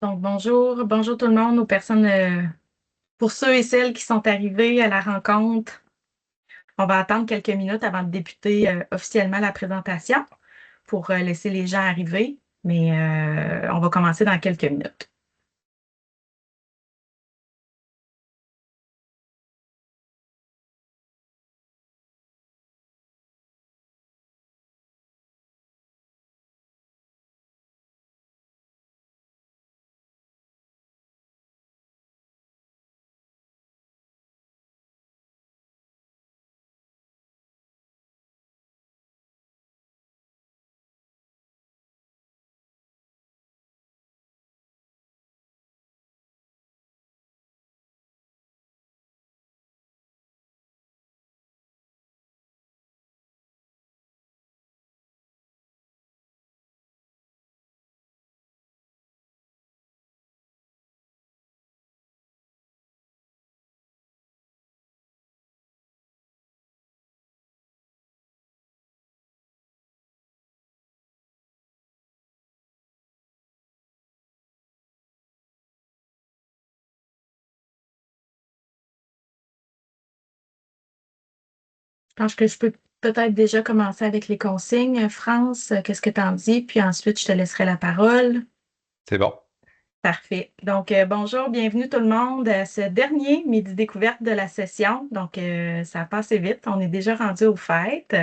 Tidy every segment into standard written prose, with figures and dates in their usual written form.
Donc, bonjour tout le monde, aux personnes, pour ceux et celles qui sont arrivés à la rencontre. On va attendre quelques minutes avant de débuter officiellement la présentation pour laisser les gens arriver, mais on va commencer dans quelques minutes. Je pense que je peux peut-être déjà commencer avec les consignes. France, qu'est-ce que tu en dis? Puis ensuite, je te laisserai la parole. C'est bon. Parfait. Donc, bonjour, bienvenue tout le monde à ce dernier midi découverte de la session. Donc, ça a passé vite. On est déjà rendu aux fêtes.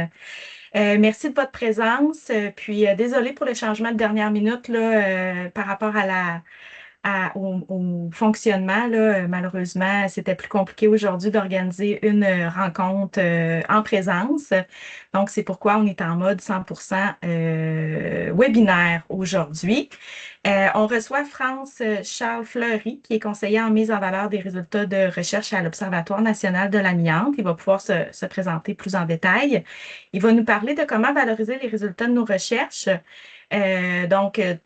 Merci de votre présence. Puis, désolée pour le changement de dernière minute là, par rapport à au fonctionnement. Là. Malheureusement, c'était plus compliqué aujourd'hui d'organiser une rencontre en présence. Donc, c'est pourquoi on est en mode 100% webinaire aujourd'hui. On reçoit France Charles Fleury, qui est conseiller en mise en valeur des résultats de recherche à l'Observatoire national de l'amiante. Il va pouvoir se présenter plus en détail. Il va nous parler de comment valoriser les résultats de nos recherches.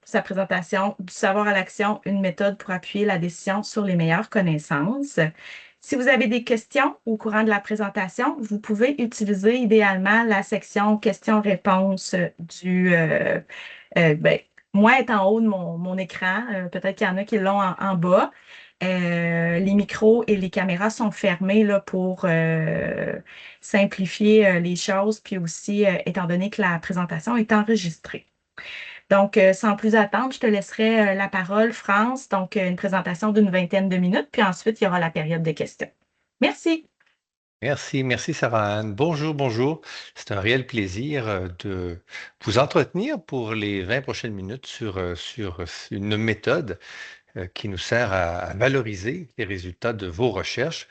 Sa présentation du savoir à l'action, une méthode pour appuyer la décision sur les meilleures connaissances. Si vous avez des questions au courant de la présentation, vous pouvez utiliser idéalement la section questions-réponses ben, moi, est en haut de mon écran. Peut-être qu'il y en a qui l'ont en bas. Les micros et les caméras sont fermés là, pour simplifier les choses, puis aussi, étant donné que la présentation est enregistrée. Donc, sans plus attendre, je te laisserai la parole, France. Donc, une présentation d'une vingtaine de minutes, puis ensuite, il y aura la période de questions. Merci. Merci Sarah-Anne. Bonjour, bonjour. C'est un réel plaisir de vous entretenir pour les 20 prochaines minutes sur une méthode qui nous sert à valoriser les résultats de vos recherches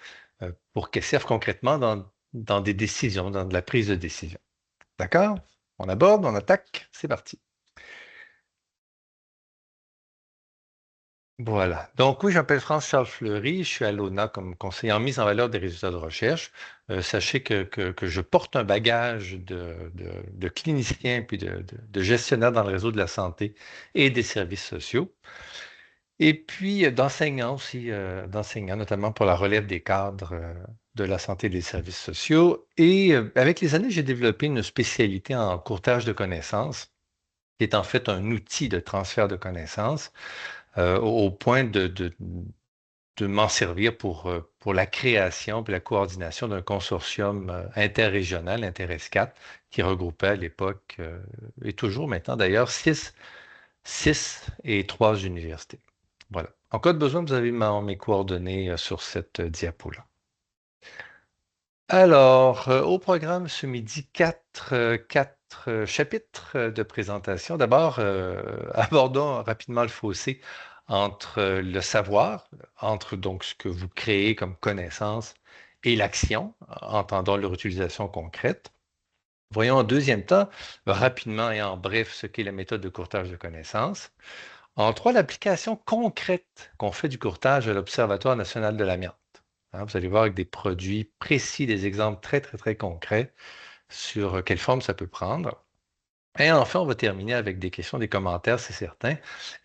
pour qu'elles servent concrètement dans des décisions, dans de la prise de décision. D'accord? On aborde, on attaque, c'est parti. Voilà. Donc oui, je m'appelle France-Charles Fleury, je suis à l'ONA comme conseiller en mise en valeur des résultats de recherche. Sachez que je porte un bagage de clinicien puis de gestionnaire dans le réseau de la santé et des services sociaux. Et puis d'enseignant aussi, d'enseignant notamment pour la relève des cadres de la santé et des services sociaux. Et avec les années, j'ai développé une spécialité en courtage de connaissances, qui est en fait un outil de transfert de connaissances au point de m'en servir pour la création et la coordination d'un consortium interrégional, InterESCAT, qui regroupait à l'époque, et toujours maintenant d'ailleurs, six et trois universités. Voilà. En cas de besoin, vous avez mes coordonnées sur cette diapo-là. Alors, au programme ce midi, quatre chapitres de présentation. D'abord, abordons rapidement le fossé entre le savoir, entre donc ce que vous créez comme connaissance et l'action, entendant leur utilisation concrète. Voyons en deuxième temps, rapidement et en bref, ce qu'est la méthode de courtage de connaissances. En trois, l'application concrète qu'on fait du courtage à l'Observatoire national de l'amiante. Hein, vous allez voir avec des produits précis, des exemples très concrets sur quelle forme ça peut prendre. Et enfin, on va terminer avec des questions, des commentaires, c'est certain.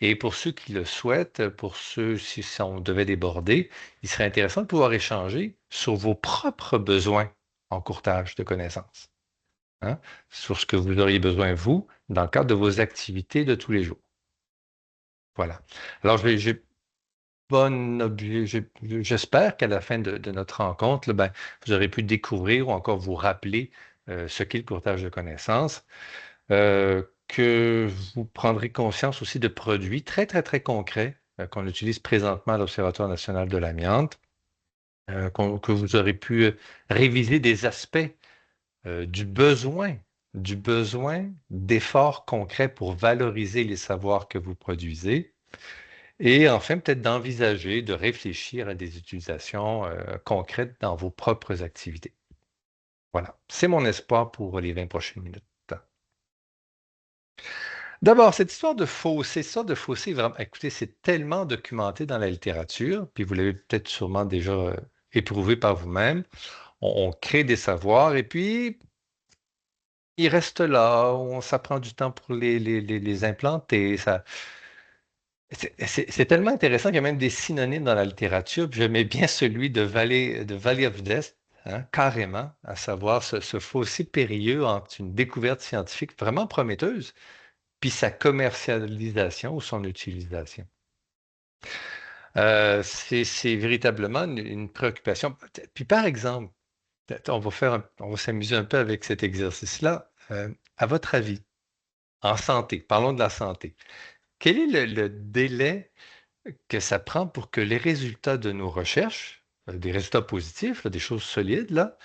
Et pour ceux qui le souhaitent, pour ceux si on devait déborder, il serait intéressant de pouvoir échanger sur vos propres besoins en courtage de connaissances, hein, sur ce que vous auriez besoin, vous, dans le cadre de vos activités de tous les jours. Voilà. Alors, j'espère qu'à la fin de notre rencontre, là, ben, vous aurez pu découvrir ou encore vous rappeler ce qu'est le courtage de connaissances, que vous prendrez conscience aussi de produits très, très, très concrets qu'on utilise présentement à l'Observatoire national de l'amiante, que vous aurez pu réviser des aspects euh, du besoin, du besoin d'efforts concrets pour valoriser les savoirs que vous produisez. Et enfin, peut-être d'envisager, de réfléchir à des utilisations concrètes dans vos propres activités. Voilà, c'est mon espoir pour les 20 prochaines minutes. D'abord, cette histoire de fossé, vraiment, écoutez, c'est tellement documenté dans la littérature, puis vous l'avez peut-être sûrement déjà éprouvé par vous-même. On crée des savoirs et puis ils restent là, ça prend du temps pour les implanter. C'est tellement intéressant qu'il y a même des synonymes dans la littérature. Puis j'aimais bien celui de Valley of Death, hein, carrément, à savoir ce fossé périlleux entre une découverte scientifique vraiment prometteuse, puis sa commercialisation ou son utilisation. C'est véritablement une préoccupation. Puis par exemple, on va s'amuser un peu avec cet exercice-là. À votre avis, en santé, parlons de la santé. Quel est le délai que ça prend pour que les résultats de nos recherches, des résultats positifs, là, des choses solides, là,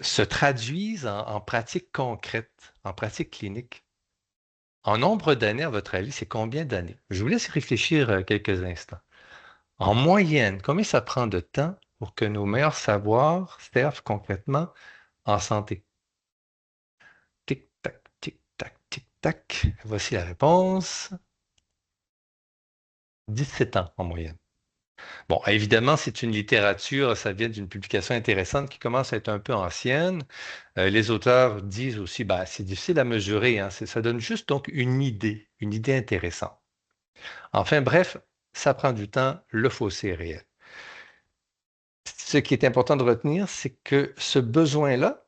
se traduisent en pratiques concrètes, en pratiques cliniques? En nombre d'années, à votre avis, c'est combien d'années? Je vous laisse réfléchir quelques instants. En moyenne, combien ça prend de temps pour que nos meilleurs savoirs servent concrètement en santé? Tic-tac, tic-tac, tic-tac. Voici la réponse. 17 ans en moyenne. Bon, évidemment, c'est une littérature, ça vient d'une publication intéressante qui commence à être un peu ancienne. Les auteurs disent aussi, bah, c'est difficile à mesurer, hein, ça donne juste donc une idée intéressante. Enfin, bref, ça prend du temps, le fossé est réel. Ce qui est important de retenir, c'est que ce besoin-là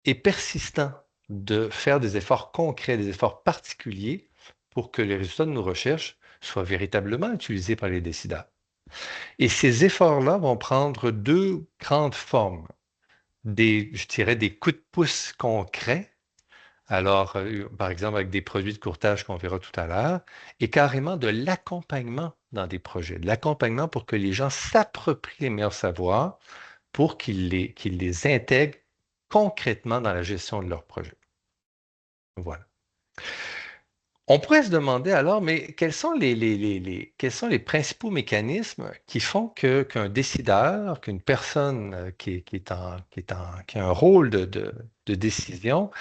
est persistant de faire des efforts concrets, des efforts particuliers pour que les résultats de nos recherches soient véritablement utilisés par les décideurs. Et ces efforts-là vont prendre deux grandes formes. Je dirais, des coups de pouce concrets, alors, par exemple, avec des produits de courtage qu'on verra tout à l'heure, et carrément de l'accompagnement dans des projets, de l'accompagnement pour que les gens s'approprient les meilleurs savoirs pour qu'ils les intègrent concrètement dans la gestion de leurs projets. Voilà. On pourrait se demander alors, mais quels sont les principaux mécanismes qui font qu'un décideur, qu'une personne qui a un rôle de décision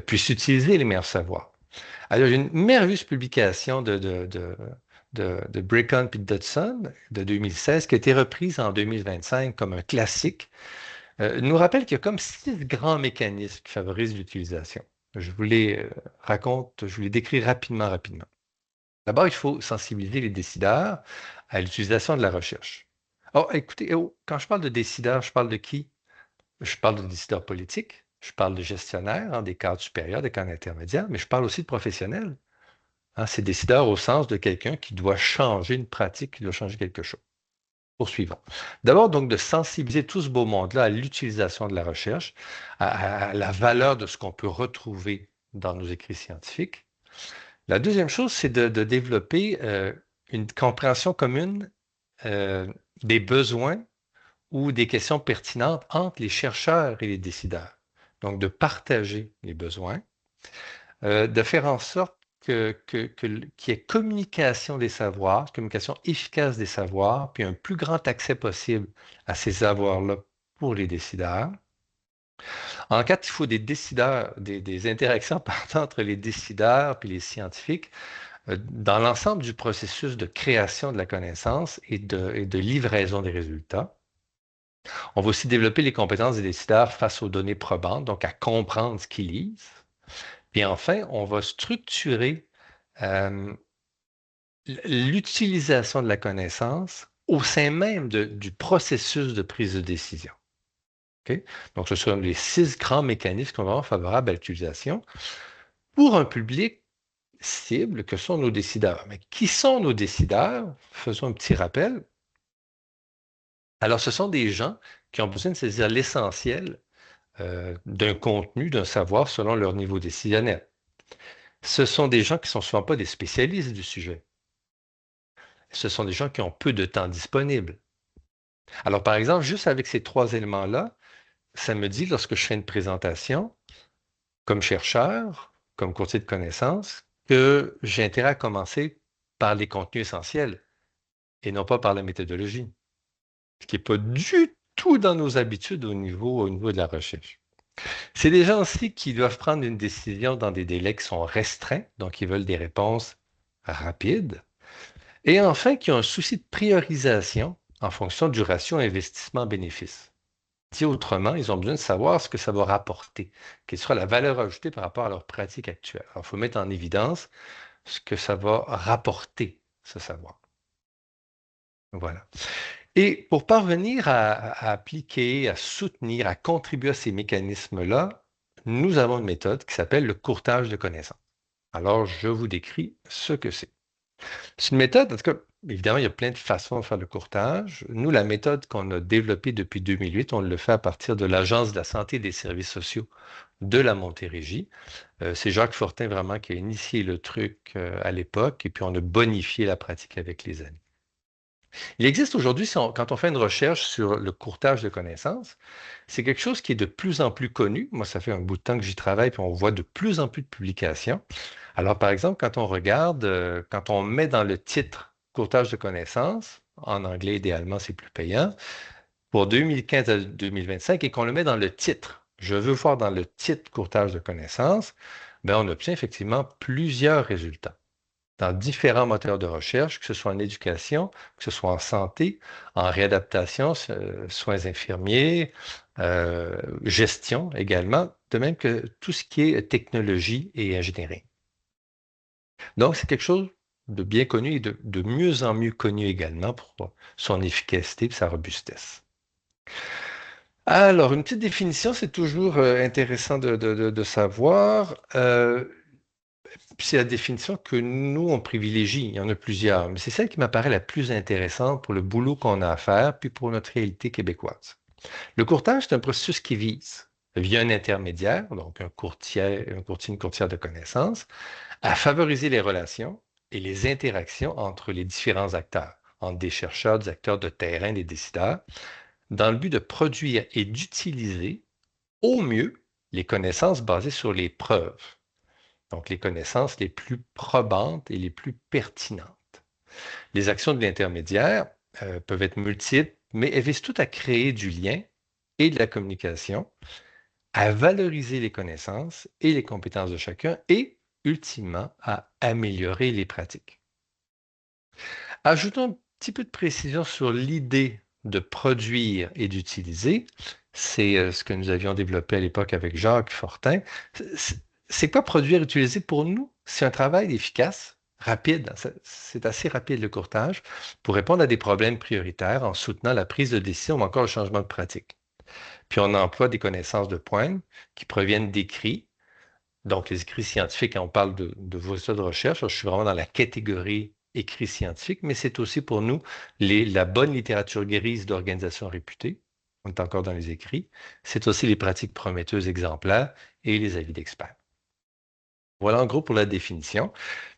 puisse utiliser les meilleurs savoirs? Alors, il y a une merveilleuse publication de Bracon et Dodson de 2016 qui a été reprise en 2025 comme un classique, nous rappelle qu'il y a comme 6 grands mécanismes qui favorisent l'utilisation. Je vous les je vous les décris rapidement. D'abord, il faut sensibiliser les décideurs à l'utilisation de la recherche. Oh, écoutez, quand je parle de décideurs, je parle de qui? Je parle de décideurs politiques, je parle de gestionnaires, hein, des cadres supérieurs, des cadres intermédiaires, mais je parle aussi de professionnels. Hein, c'est décideur au sens de quelqu'un qui doit changer une pratique, qui doit changer quelque chose. Poursuivons. D'abord, donc, de sensibiliser tout ce beau monde-là à l'utilisation de la recherche, à la valeur de ce qu'on peut retrouver dans nos écrits scientifiques. La deuxième chose, c'est de développer une compréhension commune euh, des besoins ou des questions pertinentes entre les chercheurs et les décideurs. Donc, de partager les besoins, de faire en sorte qu'il y ait communication des savoirs, communication efficace des savoirs, puis un plus grand accès possible à ces savoirs-là pour les décideurs. En quatre, il faut des décideurs, des interactions pardon, entre les décideurs puis les scientifiques dans l'ensemble du processus de création de la connaissance et de livraison des résultats. On va aussi développer les compétences des décideurs face aux données probantes, donc à comprendre ce qu'ils lisent. Puis enfin, on va structurer euh, l'utilisation de la connaissance au sein même du processus de prise de décision. OK? Donc, ce sont les 6 grands mécanismes qui sont vraiment favorables à l'utilisation pour un public cible que sont nos décideurs. Mais qui sont nos décideurs? Faisons un petit rappel. Alors, ce sont des gens qui ont besoin de saisir l'essentiel d'un contenu, d'un savoir selon leur niveau décisionnel. Ce sont des gens qui ne sont souvent pas des spécialistes du sujet. Ce sont des gens qui ont peu de temps disponible. Alors, par exemple, juste avec ces trois éléments-là, ça me dit, lorsque je fais une présentation, comme chercheur, comme courtier de connaissances, que j'ai intérêt à commencer par les contenus essentiels et non pas par la méthodologie, ce qui n'est pas du tout dans nos habitudes au niveau de la recherche. C'est des gens aussi qui doivent prendre une décision dans des délais qui sont restreints, donc ils veulent des réponses rapides. Et enfin, qui ont un souci de priorisation en fonction du ratio investissement-bénéfice. Dit autrement, ils ont besoin de savoir ce que ça va rapporter, quelle sera la valeur ajoutée par rapport à leur pratique actuelle. Alors, il faut mettre en évidence ce que ça va rapporter, ce savoir. Voilà. Et pour parvenir à appliquer, à soutenir, à contribuer à ces mécanismes-là, nous avons une méthode qui s'appelle le courtage de connaissances. Alors, je vous décris ce que c'est. C'est une méthode, en tout cas, évidemment, il y a plein de façons de faire le courtage. Nous, la méthode qu'on a développée depuis 2008, on le fait à partir de l'Agence de la santé et des services sociaux de la Montérégie. C'est Jacques Fortin vraiment qui a initié le truc à l'époque et puis on a bonifié la pratique avec les années. Il existe aujourd'hui, quand on fait une recherche sur le courtage de connaissances, c'est quelque chose qui est de plus en plus connu. Moi, ça fait un bout de temps que j'y travaille, puis on voit de plus en plus de publications. Alors, par exemple, quand on regarde, quand on met dans le titre courtage de connaissances, en anglais, idéalement, c'est plus payant, pour 2015 à 2025, et qu'on le met dans le titre, je veux voir dans le titre courtage de connaissances, bien, on obtient effectivement plusieurs résultats dans différents moteurs de recherche, que ce soit en éducation, que ce soit en santé, en réadaptation, soins infirmiers, gestion également, de même que tout ce qui est technologie et ingénierie. Donc, c'est quelque chose de bien connu et de mieux en mieux connu également pour son efficacité et sa robustesse. Alors, une petite définition, c'est toujours intéressant de savoir. Puis c'est la définition que nous, on privilégie. Il y en a plusieurs, mais c'est celle qui m'apparaît la plus intéressante pour le boulot qu'on a à faire, puis pour notre réalité québécoise. Le courtage, c'est un processus qui vise, via un intermédiaire, donc un courtier, une courtière de connaissances, à favoriser les relations et les interactions entre les différents acteurs, entre des chercheurs, des acteurs de terrain, des décideurs, dans le but de produire et d'utiliser au mieux les connaissances basées sur les preuves. Donc, les connaissances les plus probantes et les plus pertinentes. Les actions de l'intermédiaire peuvent être multiples, mais elles visent toutes à créer du lien et de la communication, à valoriser les connaissances et les compétences de chacun et, ultimement, à améliorer les pratiques. Ajoutons un petit peu de précision sur l'idée de produire et d'utiliser. C'est ce que nous avions développé à l'époque avec Jacques Fortin. C'est quoi produire et utiliser pour nous? C'est un travail efficace, rapide. C'est assez rapide le courtage pour répondre à des problèmes prioritaires en soutenant la prise de décision ou encore le changement de pratique. Puis on emploie des connaissances de pointe qui proviennent d'écrits. Donc, les écrits scientifiques, quand on parle de vos résultats de recherche, je suis vraiment dans la catégorie écrits scientifiques, mais c'est aussi pour nous la bonne littérature grise d'organisations réputées. On est encore dans les écrits. C'est aussi les pratiques prometteuses exemplaires et les avis d'experts. Voilà en gros pour la définition.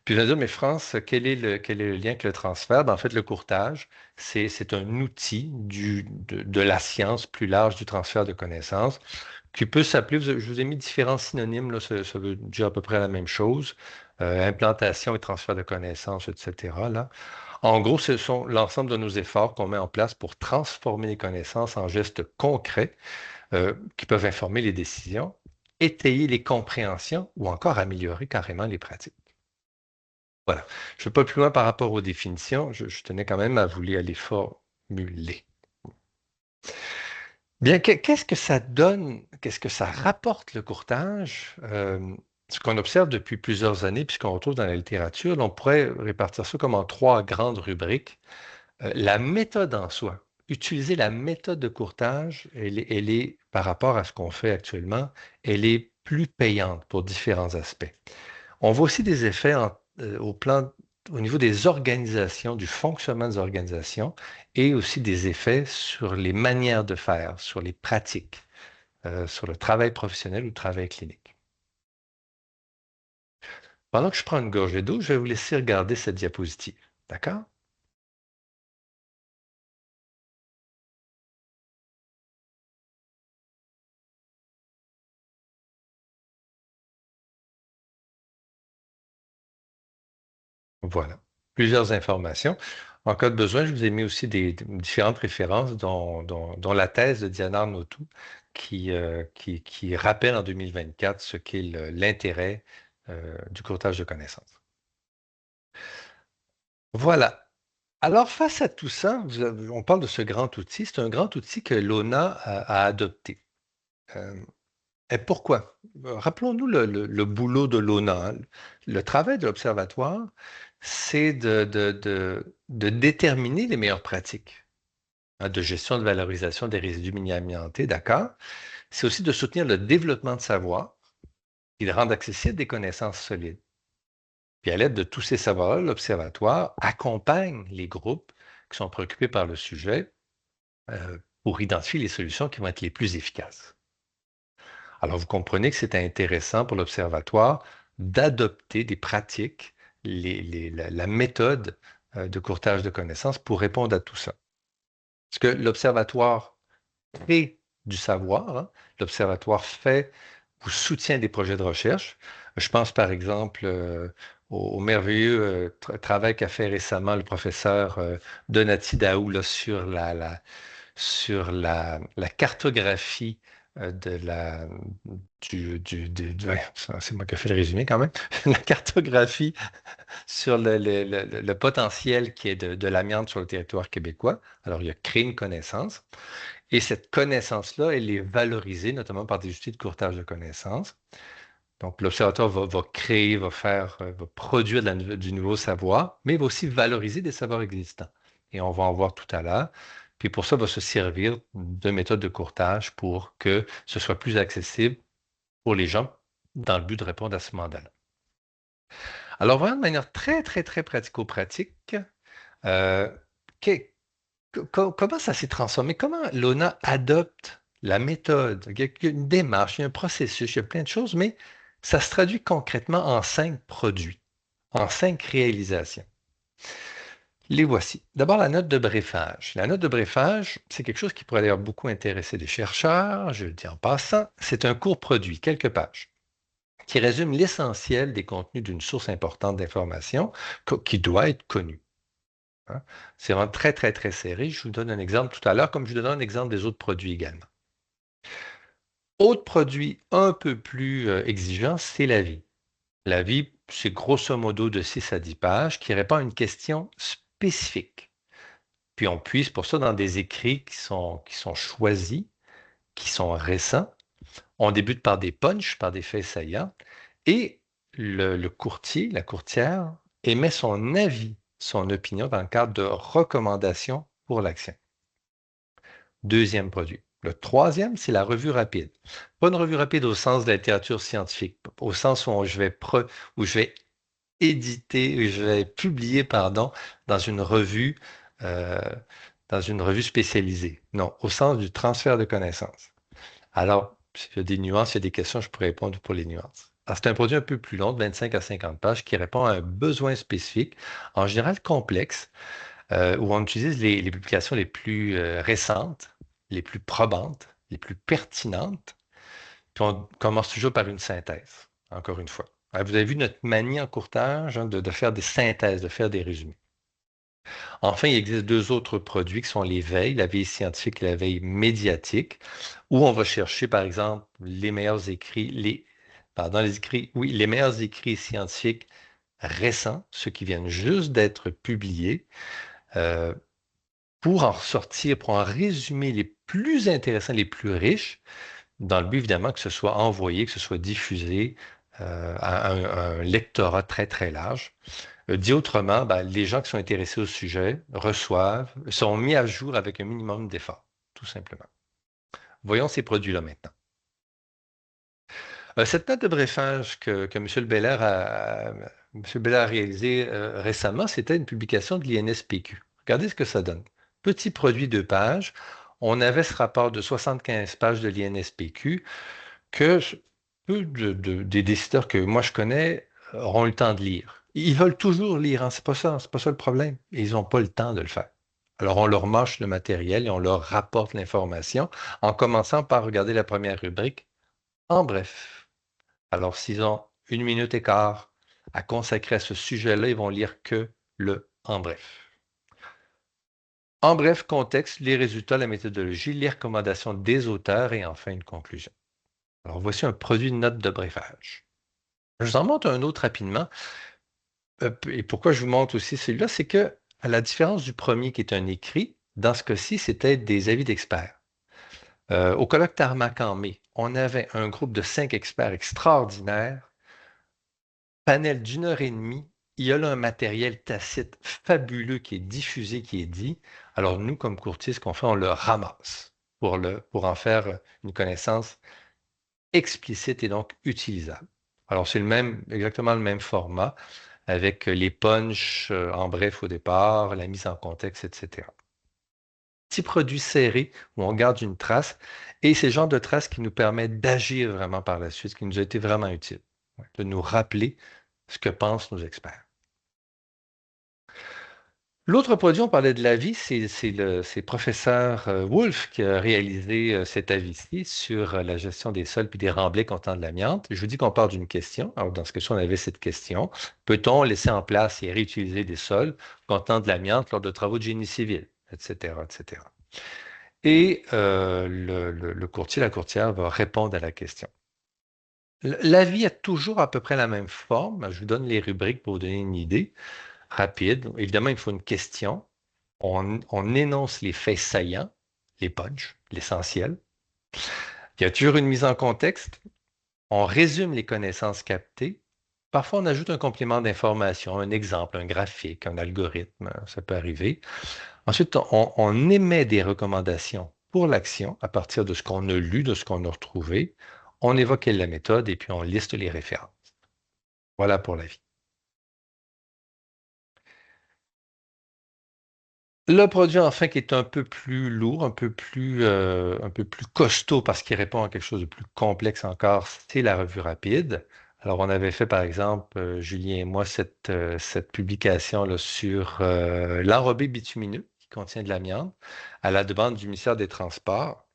Puis je vais dire, mais France, quel est le lien avec le transfert? Ben, en fait, le courtage, c'est un outil de la science plus large du transfert de connaissances qui peut s'appeler, je vous ai mis différents synonymes, là, ça veut dire à peu près la même chose, implantation et transfert de connaissances, etc. Là. En gros, ce sont l'ensemble de nos efforts qu'on met en place pour transformer les connaissances en gestes concrets qui peuvent informer les décisions, étayer les compréhensions ou encore améliorer carrément les pratiques. Voilà. Je ne vais pas plus loin par rapport aux définitions. Je tenais quand même à vous les formuler. Bien, qu'est-ce que ça donne, qu'est-ce que ça rapporte le courtage? Ce qu'on observe depuis plusieurs années, puis ce qu'on retrouve dans la littérature, on pourrait répartir ça comme en trois grandes rubriques. La méthode en soi, utiliser la méthode de courtage, elle est, par rapport à ce qu'on fait actuellement, elle est plus payante pour différents aspects. On voit aussi des effets au niveau des organisations, du fonctionnement des organisations, et aussi des effets sur les manières de faire, sur les pratiques, sur le travail professionnel ou le travail clinique. Pendant que je prends une gorgée d'eau, je vais vous laisser regarder cette diapositive. D'accord? Voilà. Plusieurs informations. En cas de besoin, je vous ai mis aussi différentes références, dont la thèse de Diana Arnautou, qui rappelle en 2024 ce qu'est l'intérêt du courtage de connaissances. Voilà. Alors, face à tout ça, on parle de ce grand outil. C'est un grand outil que l'ONA a adopté. Euh, et pourquoi? Rappelons-nous le boulot de l'ONA, hein. Le travail de l'Observatoire, c'est de déterminer les meilleures pratiques, hein, de gestion de valorisation des résidus mini-amiantés, d'accord? C'est aussi de soutenir le développement de savoir et de rendre accessibles des connaissances solides. Puis à l'aide de tous ces savoirs-là, l'Observatoire accompagne les groupes qui sont préoccupés par le sujet pour identifier les solutions qui vont être les plus efficaces. Alors, vous comprenez que c'est intéressant pour l'Observatoire d'adopter des pratiques, la méthode de courtage de connaissances pour répondre à tout ça. Parce que l'Observatoire crée du savoir, hein. L'Observatoire fait ou soutient des projets de recherche. Je pense par exemple au merveilleux travail qu'a fait récemment le professeur Donati Daou là, sur la cartographie de la ouais, c'est moi qui ai fait le résumé quand même. La cartographie sur le potentiel qui est de l'amiante sur le territoire québécois. Alors, il a créé une connaissance. Et cette connaissance-là, elle est valorisée, notamment par des outils de courtage de connaissances. Donc, l'observatoire va créer, va produire du nouveau savoir, mais il va aussi valoriser des savoirs existants. Et on va en voir tout à l'heure. Puis pour ça, il va se servir de méthodes de courtage pour que ce soit plus accessible pour les gens dans le but de répondre à ce mandat-là. Alors, vraiment de manière très, très, très pratico-pratique, euh, que- comment ça s'est transformé? Comment l'ONA adopte la méthode? Il y a une démarche, il y a un processus, il y a plein de choses, mais ça se traduit concrètement en 5 produits, en 5 réalisations. Les voici. D'abord, la note de briefage. La note de briefage, c'est quelque chose qui pourrait d'ailleurs beaucoup intéresser des chercheurs, je le dis en passant. C'est un court produit, quelques pages, qui résume l'essentiel des contenus d'une source importante d'information qui doit être connue, hein. C'est vraiment très, très, très serré. Je vous donne un exemple tout à l'heure, comme je vous donne un exemple des autres produits également. Autre produit un peu plus exigeant, c'est la vie. La vie, c'est grosso modo de 6 à 10 pages qui répond à une question spécifique. Puis on puise pour ça dans des écrits qui sont choisis, qui sont récents. On débute par des punchs, par des faits saillants. Et le courtier, la courtière, émet son avis, son opinion dans le cadre de recommandations pour l'action. Deuxième produit. Le troisième, c'est la revue rapide. Pas une revue rapide au sens de la littérature scientifique, au sens où je vais éditer, où je vais publier, pardon, dans une revue, euh, dans une revue spécialisée. Non, au sens du transfert de connaissances. Alors, s'il y a des nuances, il y a des questions, je pourrais répondre pour les nuances. Alors, c'est un produit un peu plus long, de 25 à 50 pages, qui répond à un besoin spécifique, en général complexe, où on utilise les publications les plus récentes, les plus probantes, les plus pertinentes. Puis on commence toujours par une synthèse, encore une fois. Alors, vous avez vu notre manie en courtage, hein, de faire des synthèses, de faire des résumés. Enfin, il existe 2 autres produits qui sont les veilles, la veille scientifique et la veille médiatique, où on va chercher, par exemple, les meilleurs écrits, les meilleurs écrits scientifiques récents, ceux qui viennent juste d'être publiés, euh, pour en ressortir, pour en résumer les plus intéressants, les plus riches, dans le but évidemment que ce soit envoyé, que ce soit diffusé à un lectorat très, très large. Dit autrement, ben, les gens qui sont intéressés au sujet reçoivent, sont mis à jour avec un minimum d'effort, tout simplement. Voyons ces produits-là maintenant. Cette note de briefage que M. Belair a réalisée récemment, c'était une publication de l'INSPQ. Regardez ce que ça donne. Petit produit 2 pages. On avait ce rapport de 75 pages de l'INSPQ que peu des décideurs que moi je connais auront eu le temps de lire. Ils veulent toujours lire, hein, c'est pas ça le problème. Ils n'ont pas le temps de le faire. Alors on leur mâche le matériel et on leur rapporte l'information en commençant par regarder la première rubrique. En bref. Alors s'ils ont 1 minute et quart à consacrer à ce sujet-là, ils vont lire que le en bref. En bref, contexte, les résultats, la méthodologie, les recommandations des auteurs et enfin une conclusion. Alors voici un produit de note de briefage. Je vous en montre un autre rapidement. Et pourquoi je vous montre aussi celui-là, c'est que, à la différence du premier qui est un écrit, dans ce cas-ci, c'était des avis d'experts. Au colloque Tarmac en mai, on avait un groupe de 5 experts extraordinaires, panel d'1 heure et demie. Il y a là un matériel tacite fabuleux qui est diffusé, qui est dit. Alors nous, comme courtiers, ce qu'on fait, on le ramasse pour en faire une connaissance explicite et donc utilisable. Alors c'est exactement le même format, avec les punchs en bref au départ, la mise en contexte, etc. Petit produit serré où on garde une trace et c'est le genre de trace qui nous permet d'agir vraiment par la suite, ce qui nous a été vraiment utile, de nous rappeler ce que pensent nos experts. L'autre produit, on parlait de l'avis, c'est professeur Wolf qui a réalisé cet avis-ci sur la gestion des sols puis des remblais contenant de l'amiante. Je vous dis qu'on part d'une question. Alors, dans ce cas-ci, on avait cette question. Peut-on laisser en place et réutiliser des sols contenant de l'amiante lors de travaux de génie civil, etc., etc. Et le courtier, la courtière va répondre à la question. L'avis a toujours à peu près la même forme. Je vous donne les rubriques pour vous donner une idée rapide. Évidemment, il faut une question. On énonce les faits saillants, les punchs, l'essentiel. Il y a toujours une mise en contexte. On résume les connaissances captées. Parfois, on ajoute un complément d'information, un exemple, un graphique, un algorithme, ça peut arriver. Ensuite, on émet des recommandations pour l'action à partir de ce qu'on a lu, de ce qu'on a retrouvé. On évoque la méthode et puis on liste les références. Voilà pour l'avis. Le produit, enfin, qui est un peu plus lourd, un peu plus costaud parce qu'il répond à quelque chose de plus complexe encore, c'est la revue rapide. Alors, on avait fait, par exemple, Julien et moi, cette publication là, sur l'enrobé bitumineux qui contient de l'amiante à la demande du ministère des Transports.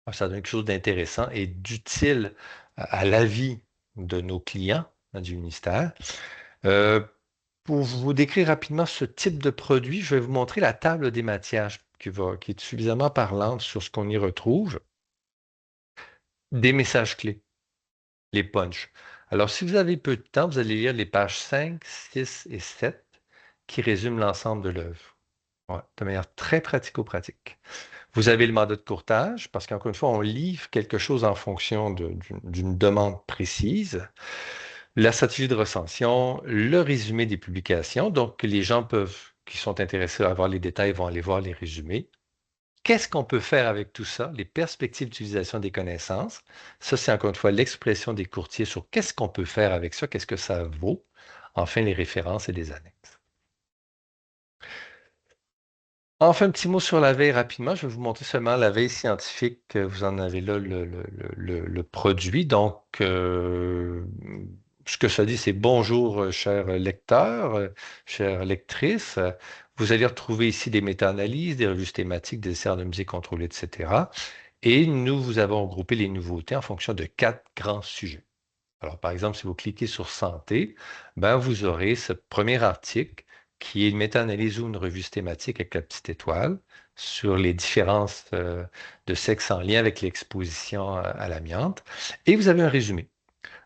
Alors, ça donne quelque chose d'intéressant et d'utile à l'avis de nos clients du ministère. Euh, pour vous décrire rapidement ce type de produit, je vais vous montrer la table des matières qui est suffisamment parlante sur ce qu'on y retrouve. Des messages clés, les punchs. Alors, si vous avez peu de temps, vous allez lire les pages 5, 6 et 7 qui résument l'ensemble de l'œuvre. Ouais, de manière très pratico-pratique. Vous avez le mandat de courtage, parce qu'encore une fois, on livre quelque chose en fonction d'une demande précise. La stratégie de recension, le résumé des publications. Donc, les gens qui sont intéressés à avoir les détails, vont aller voir les résumés. Qu'est-ce qu'on peut faire avec tout ça? Les perspectives d'utilisation des connaissances. Ça, c'est encore une fois l'expression des courtiers sur qu'est-ce qu'on peut faire avec ça, qu'est-ce que ça vaut. Enfin, les références et les annexes. Enfin, un petit mot sur la veille rapidement. Je vais vous montrer seulement la veille scientifique. Vous en avez là le produit. Donc, ce que ça dit, c'est bonjour, chers lecteurs, chères lectrices. Vous allez retrouver ici des méta-analyses, des revues thématiques, des aires de musée contrôlées, etc. Et nous vous avons regroupé les nouveautés en fonction de 4 grands sujets. Alors, par exemple, si vous cliquez sur santé, ben, vous aurez ce premier article qui est une méta-analyse ou une revue thématique avec la petite étoile sur les différences de sexe en lien avec l'exposition à l'amiante. Et vous avez un résumé,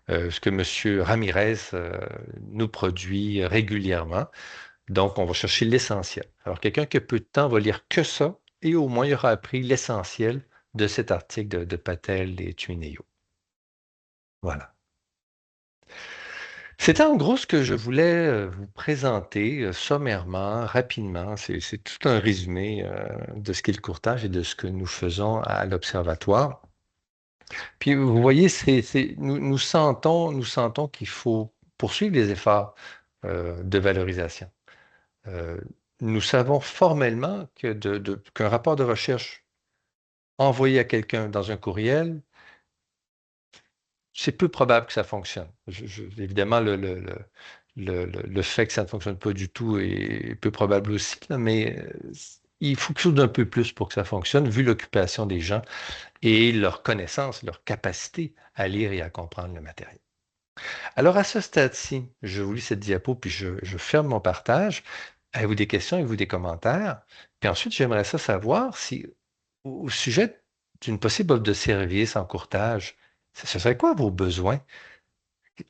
ce que M. Ramirez nous produit régulièrement. Donc, on va chercher l'essentiel. Alors, quelqu'un qui a peu de temps va lire que ça et au moins il aura appris l'essentiel de cet article de Patel et Tuineyo. Voilà. C'était en gros ce que je voulais vous présenter sommairement, rapidement. C'est tout un résumé de ce qu'est le courtage et de ce que nous faisons à l'Observatoire. Puis vous voyez, nous sentons qu'il faut poursuivre les efforts de valorisation. Euh, Nous savons formellement qu'un rapport de recherche envoyé à quelqu'un dans un courriel, c'est peu probable que ça fonctionne. Évidemment, le fait que ça ne fonctionne pas du tout est peu probable aussi, là, mais il faut quelque chose d'un peu plus pour que ça fonctionne, vu l'occupation des gens et leur connaissance, leur capacité à lire et à comprendre le matériel. Alors, à ce stade-ci, je vous lis cette diapo, puis je ferme mon partage. Avez-vous des questions, avez-vous des commentaires? Puis ensuite, j'aimerais ça savoir si, au sujet d'une possible offre de service en courtage, ce serait quoi vos besoins?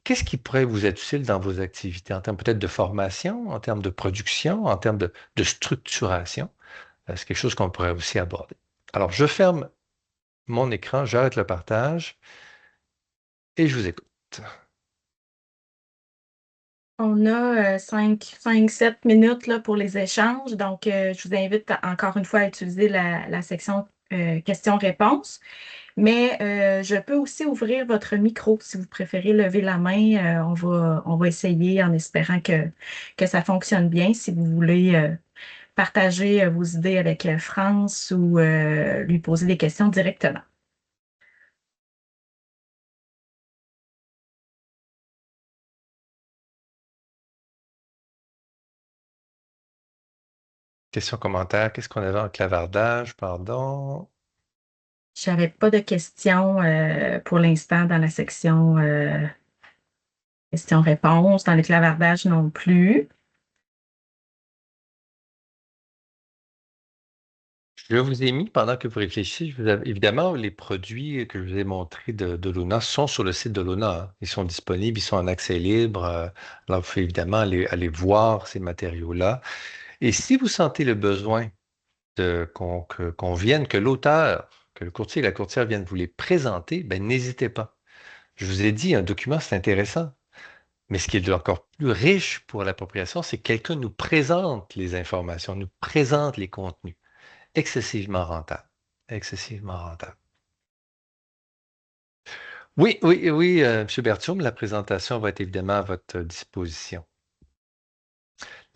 Qu'est-ce qui pourrait vous être utile dans vos activités, en termes peut-être de formation, en termes de production, en termes de structuration? C'est quelque chose qu'on pourrait aussi aborder. Alors, je ferme mon écran, j'arrête le partage et je vous écoute. On a 7 minutes là, pour les échanges. Donc, je vous invite encore une fois à utiliser la section questions-réponses. Mais je peux aussi ouvrir votre micro si vous préférez lever la main. On va essayer en espérant que ça fonctionne bien. Si vous voulez partager vos idées avec France ou lui poser des questions directement. Question, commentaire, qu'est-ce qu'on avait en clavardage, pardon? Je n'avais pas de questions pour l'instant dans la section questions-réponses, dans le clavardage non plus. Je vous ai mis, pendant que vous réfléchissez, évidemment, les produits que je vous ai montrés de Luna sont sur le site de Luna, hein. Ils sont disponibles, ils sont en accès libre. Alors, vous pouvez évidemment aller voir ces matériaux-là. Et si vous sentez le besoin qu'on vienne, que l'auteur, que le courtier et la courtière viennent vous les présenter, ben, n'hésitez pas. Je vous ai dit, un document, c'est intéressant. Mais ce qui est encore plus riche pour l'appropriation, c'est que quelqu'un nous présente les informations, nous présente les contenus. Excessivement rentable. Excessivement rentable. Oui, oui, oui, M. Berthiaume, la présentation va être évidemment à votre disposition.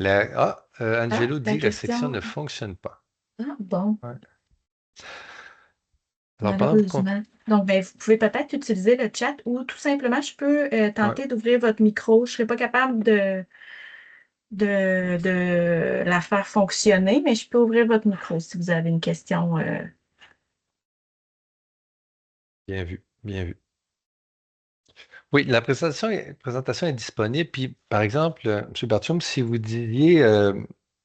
Ah, Angelo la dit la section question. ne fonctionne pas. Ah, bon, Ouais. Alors, malheureusement. Donc, ben, vous pouvez peut-être utiliser le chat ou tout simplement, je peux ouais, tenter d'ouvrir votre micro. Je ne serai pas capable de la faire fonctionner, mais je peux ouvrir votre micro si vous avez une question. bien vu, bien vu. Oui, la présentation est disponible. Puis, par exemple, M. Berthiaume, si vous disiez,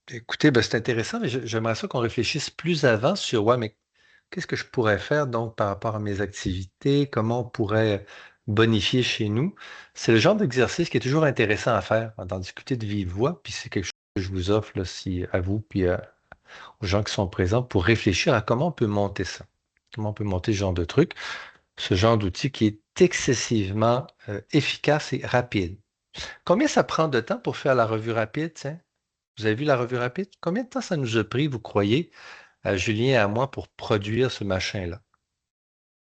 écoutez, ben, c'est intéressant, mais j'aimerais ça qu'on réfléchisse plus avant sur, ouais, mais qu'est-ce que je pourrais faire donc par rapport à mes activités? Comment on pourrait bonifier chez nous? C'est le genre d'exercice qui est toujours intéressant à faire, hein, d'en discuter de vive voix. Puis c'est quelque chose que je vous offre là, à vous, puis aux gens qui sont présents pour réfléchir à comment on peut monter ça. Comment on peut monter ce genre de truc, ce genre d'outil qui est excessivement efficace et rapide. Combien ça prend de temps pour faire la revue rapide, tiens? Vous avez vu la revue rapide? Combien de temps ça nous a pris, vous croyez, à Julien et à moi pour produire ce machin-là?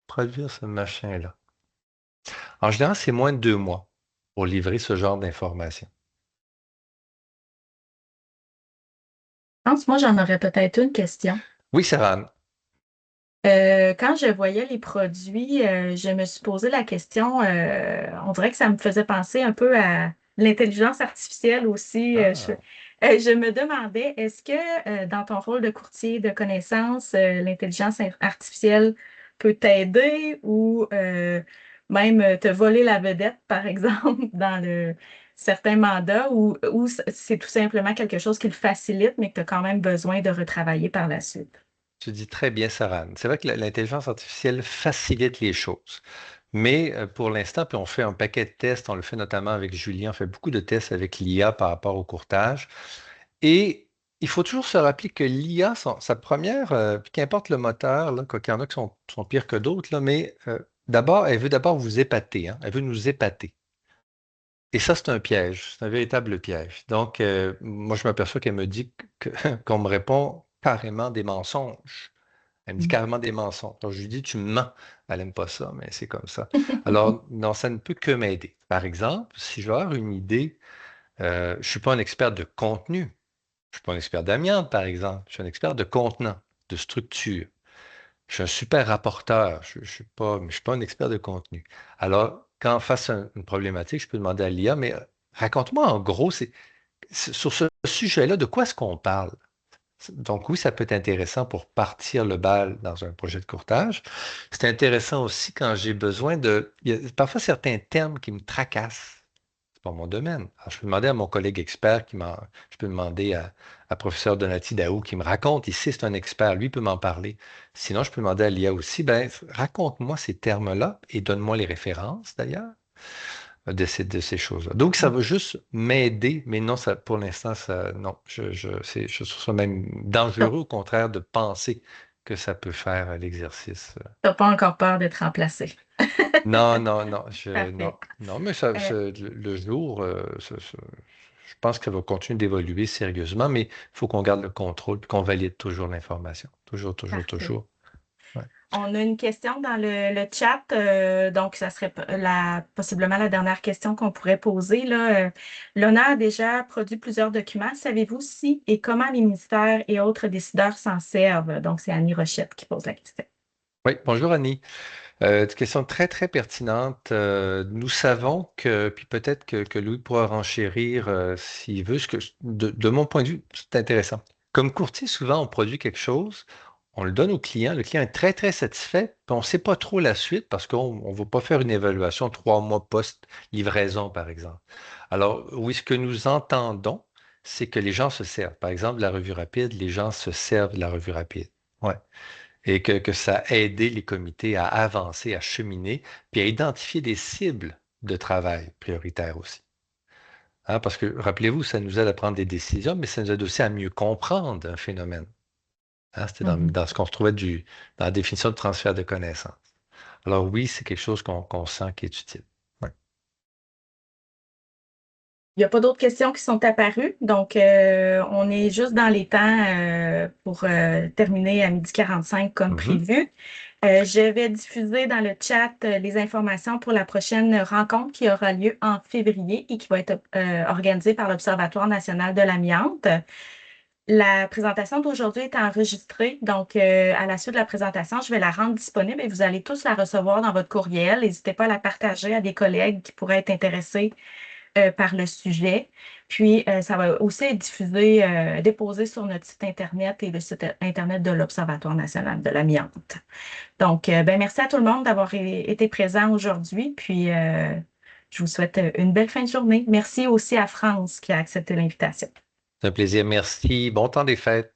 Produire ce machin-là. En général, c'est moins de 2 mois pour livrer ce genre d'informations. Je pense, moi, j'en aurais peut-être une question. Oui, Sarah. Quand je voyais les produits, je me suis posé la question, on dirait que ça me faisait penser un peu à l'intelligence artificielle aussi. Ah, Je me demandais, est-ce que dans ton rôle de courtier de connaissances, l'intelligence artificielle peut t'aider ou même te voler la vedette, par exemple, dans certains mandats, ou c'est tout simplement quelque chose qui le facilite, mais que tu as quand même besoin de retravailler par la suite? tu dis très bien, Sarah. C'est vrai que l'intelligence artificielle facilite les choses. Mais pour l'instant, puis on fait un paquet de tests, on le fait notamment avec Julien, on fait beaucoup de tests avec l'IA par rapport au courtage. Et il faut toujours se rappeler que l'IA, sa première, puis qu'importe le moteur, là, quoi qu'il y en a qui sont pires que d'autres, là, mais d'abord, elle veut d'abord vous épater, hein, elle veut nous épater. Et ça, c'est un piège, c'est un véritable piège. Donc, moi, je m'aperçois qu'elle me dit qu'on me répond carrément des mensonges. Elle me dit Mhm. carrément des mensonges. Donc, je lui dis, tu me mens. Elle n'aime pas ça, mais c'est comme ça. Alors, non, ça ne peut que m'aider. Par exemple, si je veux avoir une idée, je ne suis pas un expert de contenu. Je ne suis pas un expert d'amiante, par exemple. Je suis un expert de contenant, de structure. Je suis un super rapporteur. Je ne suis pas, mais je suis pas un expert de contenu. Alors, quand face à une problématique, je peux demander à l'IA, mais raconte-moi en gros, sur ce sujet-là, de quoi est-ce qu'on parle? Donc oui, ça peut être intéressant pour partir le bal dans un projet de courtage. C'est intéressant aussi quand j'ai besoin de... Il y a parfois certains termes qui me tracassent. C'est pas mon domaine. Alors, je peux demander à mon collègue expert Je peux demander à professeur Donati Daou qui me raconte. Ici, c'est un expert. Lui peut m'en parler. Sinon, je peux demander à l'IA aussi, ben, raconte-moi ces termes-là et donne-moi les références d'ailleurs de ces choses-là. Donc, ça va juste m'aider, mais non, ça, pour l'instant, ça, non, je trouve ça même dangereux, au contraire, de penser que ça peut faire l'exercice. T'as pas encore peur d'être remplacé. Non, non, non, non, Parfait. non, mais Euh, le jour, je pense que ça va continuer d'évoluer sérieusement, mais il faut qu'on garde le contrôle et qu'on valide toujours l'information. Toujours, toujours, Parfait. toujours. Ouais. On a une question dans le chat, donc ça serait possiblement la dernière question qu'on pourrait poser, là. L'ONA a déjà produit plusieurs documents. Savez-vous si et comment les ministères et autres décideurs s'en servent? Donc, c'est Annie Rochette qui pose la question. Oui, bonjour Annie. Une question très, très pertinente. Nous savons que, puis peut-être que Louis pourra renchérir s'il veut, de mon point de vue, c'est intéressant. Comme courtier, souvent, on produit quelque chose, on le donne au client, le client est très, très satisfait, puis on ne sait pas trop la suite parce qu'on ne va pas faire une évaluation 3 mois post-livraison, par exemple. Alors, oui, ce que nous entendons, c'est que les gens se servent. Par exemple, la revue rapide, les gens se servent de la revue rapide. Ouais. Et que ça a aidé les comités à avancer, à cheminer, puis à identifier des cibles de travail prioritaires aussi. Hein, parce que, rappelez-vous, ça nous aide à prendre des décisions, mais ça nous aide aussi à mieux comprendre un phénomène. Hein, c'était Mhm. dans ce qu'on retrouvait dans la définition de transfert de connaissances. Alors oui, c'est quelque chose qu'on sent qui est utile. Ouais. Il n'y a pas d'autres questions qui sont apparues, donc on est juste dans les temps pour terminer à 12h45 comme Mhm. prévu. Je vais diffuser dans le chat les informations pour la prochaine rencontre qui aura lieu en février et qui va être organisée par l'Observatoire national de l'amiante. La présentation d'aujourd'hui est enregistrée, donc à la suite de la présentation, je vais la rendre disponible et vous allez tous la recevoir dans votre courriel. N'hésitez pas à la partager à des collègues qui pourraient être intéressés par le sujet. Puis, ça va aussi être diffusé, déposé sur notre site Internet et le site Internet de l'Observatoire national de l'amiante. Donc, ben, merci à tout le monde d'avoir été présent aujourd'hui. Puis, je vous souhaite une belle fin de journée. Merci aussi à France qui a accepté l'invitation. C'est un plaisir. Merci. Bon temps des fêtes.